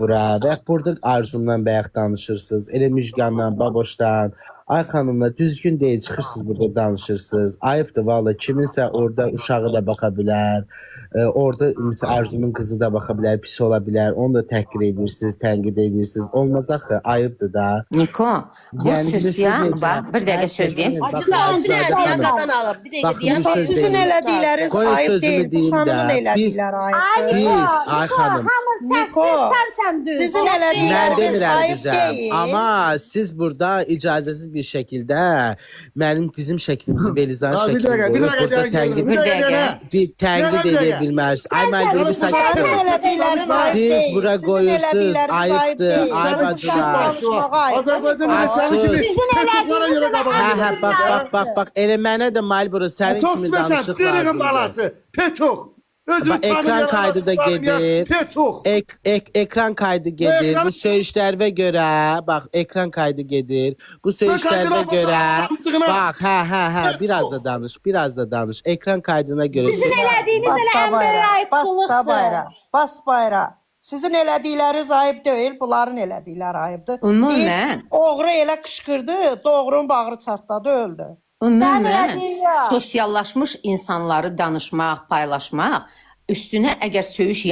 bura və burada Arzumdan bayaq danışırsınız. Elə Müjgandan, Baboşdan, Ay xanımla düzgün deyil çıxırsınız burada danışırsınız. Ayıbdır valla kiminsə orada uşağı da baxa bilər. Orada məsələn Arzumun qızı da baxa bilər, pis ola bilər. Onu da təhqir edirsiniz, tənqid edirsiniz. Olmaz axı, ayıbdır da. Niko, bu sözyan, bax, bir dəqiqə söz deyim. Qadın alıb, bir dəqiqə deyəm. Sizin elədikləriniz Qoyun ayıb sözümü deyil, bu deyim xanımın də. elədikləri ayıbdır. Biz, ay xanım, Niko, sizin mən elədikləriniz demirəm ayıb düzəm. deyil. Amma siz burada icazəsiz bir şəkildə bizim şəklimizi Velizan şəklini qoyub burada tənqid Bir dəqiqə. bir tənqid edə bilmərsiniz. Ay mən bir Mənim sakit olun. elədiklərim ayıb Siz deyil. bura Sizin qoyursunuz, elədikləriniz ayıb ayıbdır, deyil. ay Sizin bacılar. danışmağa ayıb. Azərbaycan Ay, sənin kimi sus. kötüklara görə qabağa Bak elə mənə də Malboro sənin Çox kimi məsəl, danışıq Cırığın lazımdır. balası, Petuq. Özünü Bax, ekran tanımayan, kaydı da anasını tanımayan gedir. Petuq. Ekran kaydı gedir. Ekran- Bu söyüşlərə görə, bax, ekran kaydı gedir. Bu söyüşlərə kaydına görə, baxsana, bax, hə, biraz da danış. Ekran kaydına görə. Sizin elədiyiniz elə ən böyük Basta bayra, ayıbçılıqdır. bas bayra. Sizin elədikləriniz ayıb deyil, bunların elədikləri ayıbdır. Ümumən. Deyir, oğru elə qışqırdı, doğrunun bağrı çartladı, öldü. Ümumən, sosiallaşmış insanları danışmaq, paylaşmaq, üstünə əgər söyüş